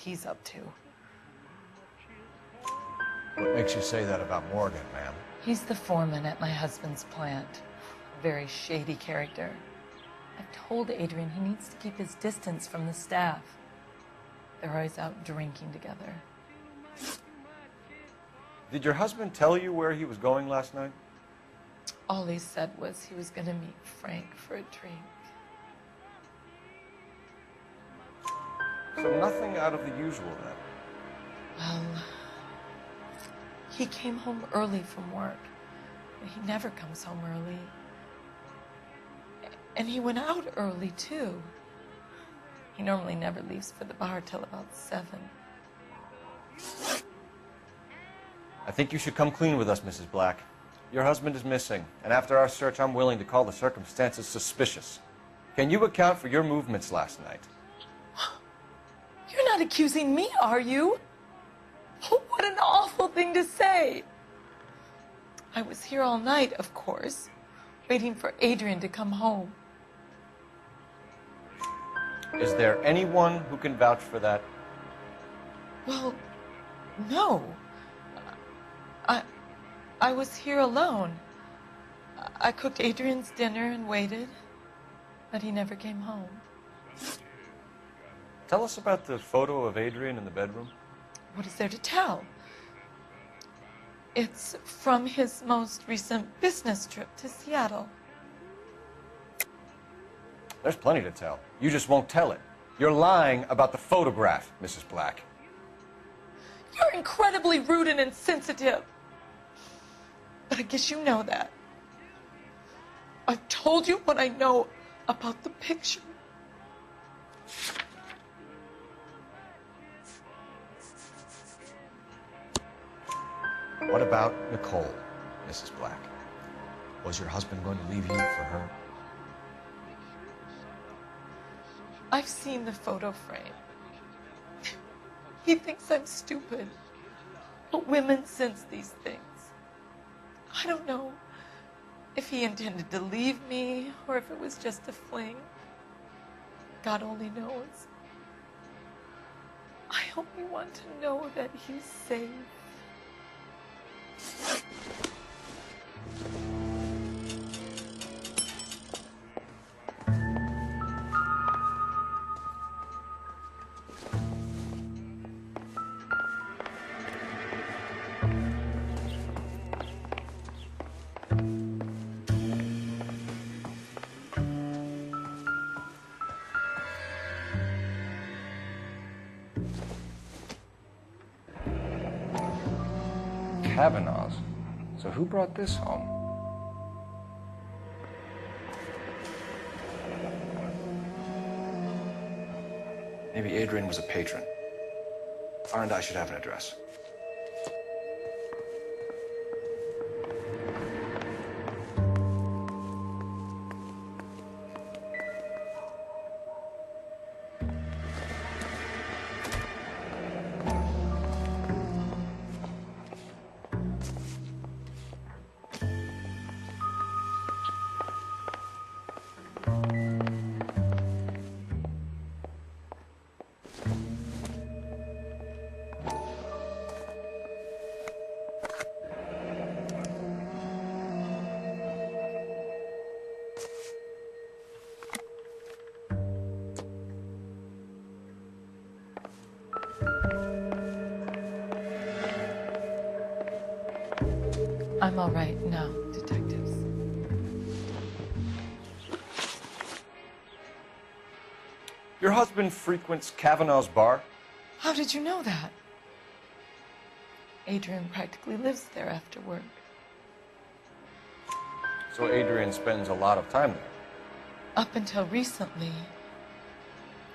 he's up to. What makes you say that about Morgan, ma'am? He's the foreman at my husband's plant. A very shady character. I've told Adrian he needs to keep his distance from the staff. They're always out drinking together. Did your husband tell you where he was going last night? All he said was he was going to meet Frank for a drink. So nothing out of the usual then? Well, he came home early from work. He never comes home early. And he went out early, too. He normally never leaves for the bar till about 7. I think you should come clean with us, Mrs. Black. Your husband is missing, and after our search, I'm willing to call the circumstances suspicious. Can you account for your movements last night? You're not accusing me, are you? Oh, what an awful thing to say. I was here all night, of course, waiting for Adrian to come home. Is there anyone who can vouch for that? Well, no. I was here alone. I cooked Adrian's dinner and waited, but he never came home. Tell us about the photo of Adrian in the bedroom. What is there to tell? It's from his most recent business trip to Seattle. There's plenty to tell. You just won't tell it. You're lying about the photograph, Mrs. Black. You're incredibly rude and insensitive. But I guess you know that. I've told you what I know about the picture. What about Nicole, Mrs. Black? Was your husband going to leave you for her? I've seen the photo frame. He thinks I'm stupid. But women sense these things. I don't know if he intended to leave me or if it was just a fling. God only knows. I only want to know that he's safe. Kavanaugh's. So who brought this home? Maybe Adrian was a patron. R&I should have an address. I'm all right now, detectives. Your husband frequents Kavanaugh's bar? How did you know that? Adrian practically lives there after work. So Adrian spends a lot of time there? Up until recently,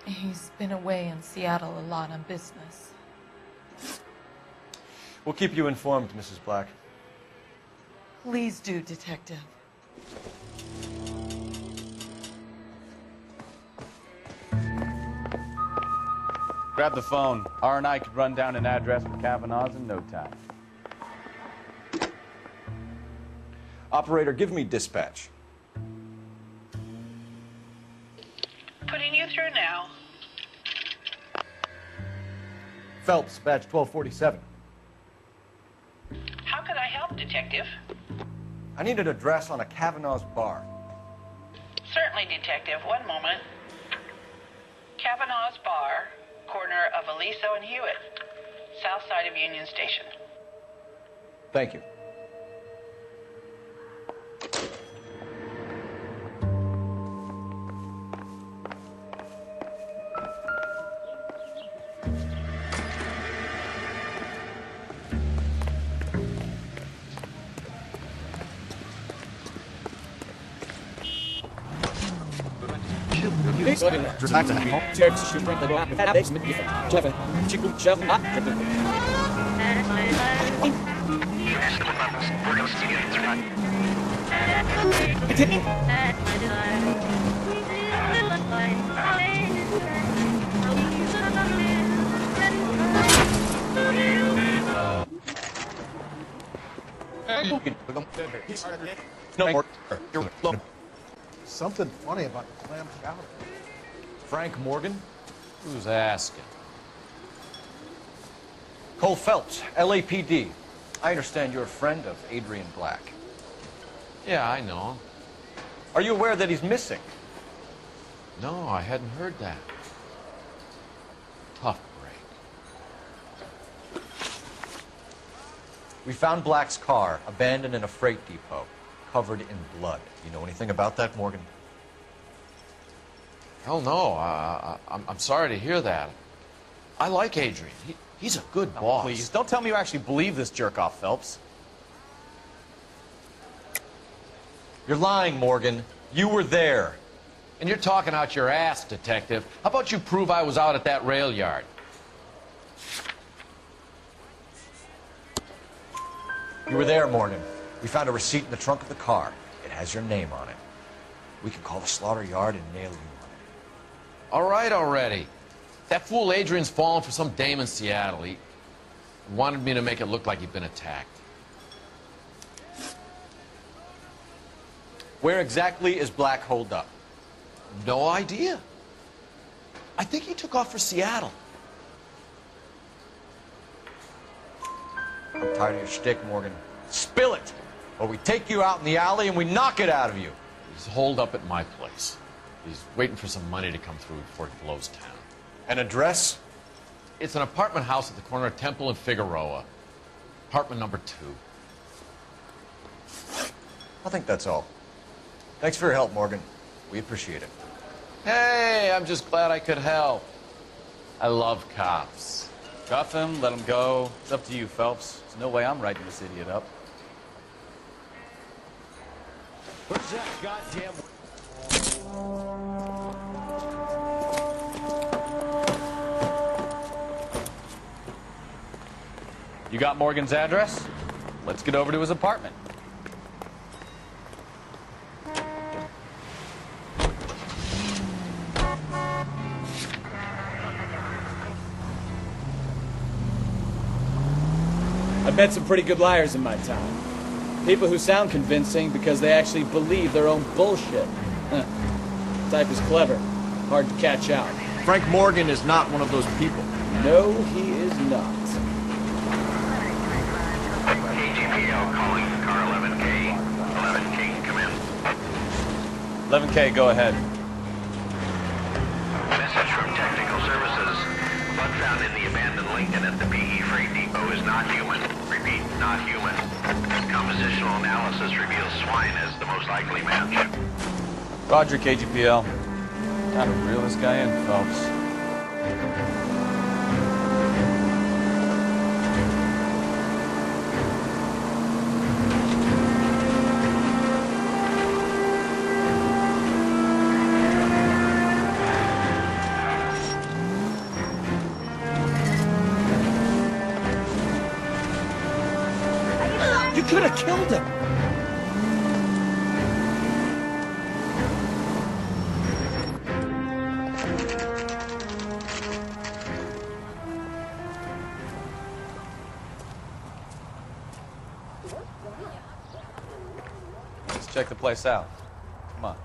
he's been away in Seattle a lot on business. We'll keep you informed, Mrs. Black. Please do, Detective. Grab the phone. R&I could run down an address for Kavanaugh's in no time. Operator, give me dispatch. Putting you through now. Phelps, badge 1247. How can I help, Detective? I need an address on a Kavanaugh's bar. Certainly, Detective. One moment. Kavanaugh's Bar, corner of Aliso and Hewitt, south side of Union Station. Thank you. Something funny about the clam chowder. Frank Morgan? Who's asking? Cole Phelps, LAPD. I understand you're a friend of Adrian Black. Yeah, I know him. Are you aware that he's missing? No, I hadn't heard that. Tough break. We found Black's car abandoned in a freight depot, covered in blood. You know anything about that, Morgan? Hell no. I'm sorry to hear that. I like Adrian. He's a good boss. Please, don't tell me you actually believe this jerk-off, Phelps. You're lying, Morgan. You were there. And you're talking out your ass, Detective. How about you prove I was out at that rail yard? You were there, Morgan. We found a receipt in the trunk of the car. It has your name on it. We can call the slaughter yard and nail you on it. All right already. That fool Adrian's fallen for some dame in Seattle. He wanted me to make it look like he'd been attacked. Where exactly is Black holed up? No idea. I think he took off for Seattle. I'm tired of your shtick, Morgan. Spill it, or we take you out in the alley and we knock it out of you. He's holed up at my place. He's waiting for some money to come through before he blows town. An address? It's an apartment house at the corner of Temple and Figueroa. Apartment number 2. I think that's all. Thanks for your help, Morgan. We appreciate it. Hey, I'm just glad I could help. I love cops. Cuff him, let him go. It's up to you, Phelps. There's no way I'm writing this idiot up. Where's that goddamn... You got Morgan's address? Let's get over to his apartment. I've met some pretty good liars in my time. People who sound convincing because they actually believe their own bullshit. Type is clever, hard to catch out. Frank Morgan is not one of those people. No, he is not. KGPL calling car 11K. 11K, come in. 11K, go ahead. Message from Technical Services. Blood found in the abandoned Lincoln at the PE Freight Depot is not human. Repeat, not human. Compositional analysis reveals swine as the most likely match. Roger, KGPL. Gotta reel this guy in, Phelps. You could have killed him! Let's check the place out. Come on.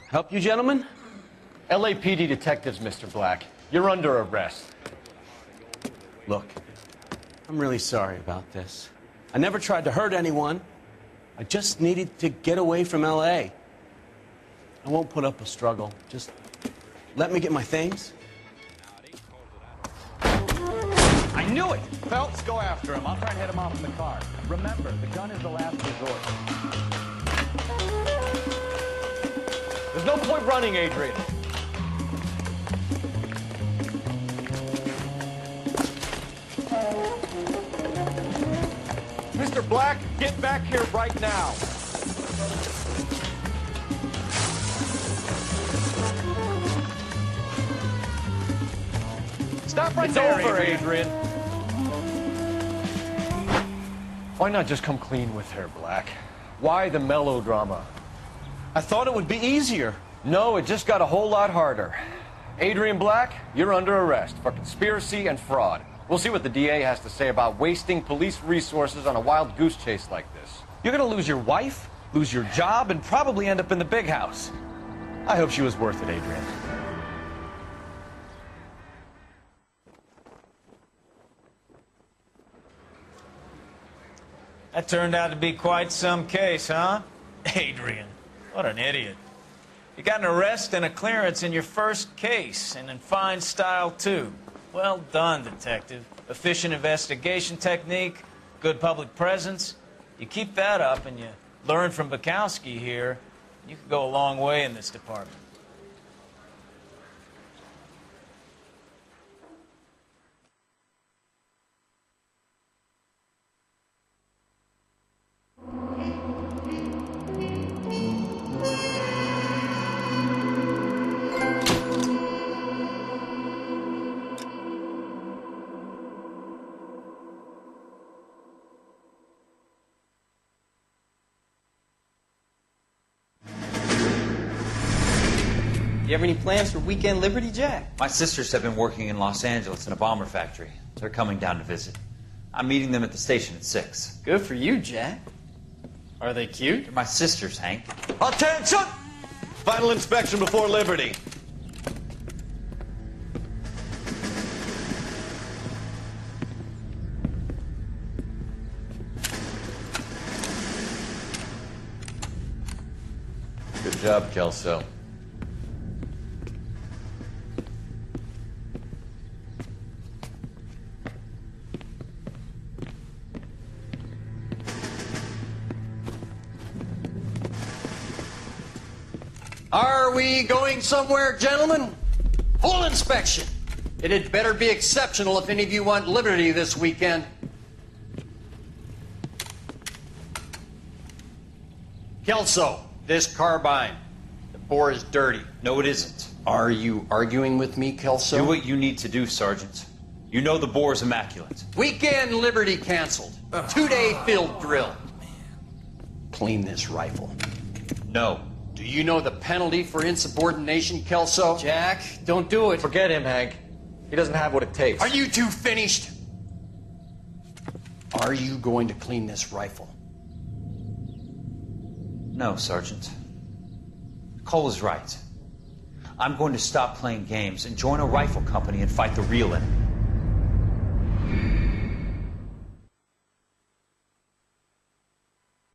Help you, gentlemen? LAPD detectives, Mr. Black. You're under arrest. Look, I'm really sorry about this. I never tried to hurt anyone. I just needed to get away from L.A. I won't put up a struggle. Just let me get my things. I knew it! Phelps, go after him. I'll try and head him off in the car. Remember, the gun is the last resort. There's no point running, Adrian. Mr. Black, get back here right now. Stop right there, Adrian. Why not just come clean with her, Black? Why the melodrama? I thought it would be easier. No, it just got a whole lot harder. Adrian Black, you're under arrest for conspiracy and fraud. We'll see what the DA has to say about wasting police resources on a wild goose chase like this. You're gonna lose your wife, lose your job, and probably end up in the big house. I hope she was worth it, Adrian. That turned out to be quite some case, huh? Adrian, what an idiot. You got an arrest and a clearance in your first case, and in fine style, too. Well done, detective. Efficient investigation technique, good public presence. You keep that up and you learn from Bukowski here, you could go a long way in this department. You have any plans for Weekend Liberty, Jack? My sisters have been working in Los Angeles in a bomber factory. They're coming down to visit. I'm meeting them at the station at 6. Good for you, Jack. Are they cute? They're my sisters, Hank. Attention! Final inspection before Liberty. Good job, Kelso. Are we going somewhere, gentlemen? Full inspection. It had better be exceptional if any of you want liberty this weekend. Kelso, this carbine. The bore is dirty. No, it isn't. Are you arguing with me, Kelso? Do what you need to do, Sergeant. You know the bore is immaculate. Weekend Liberty canceled. 2-day field drill. Clean this rifle. No. Do you know the penalty for insubordination, Kelso? Jack, don't do it. Forget him, Hank. He doesn't have what it takes. Are you two finished? Are you going to clean this rifle? No, Sergeant. Cole is right. I'm going to stop playing games and join a rifle company and fight the real enemy.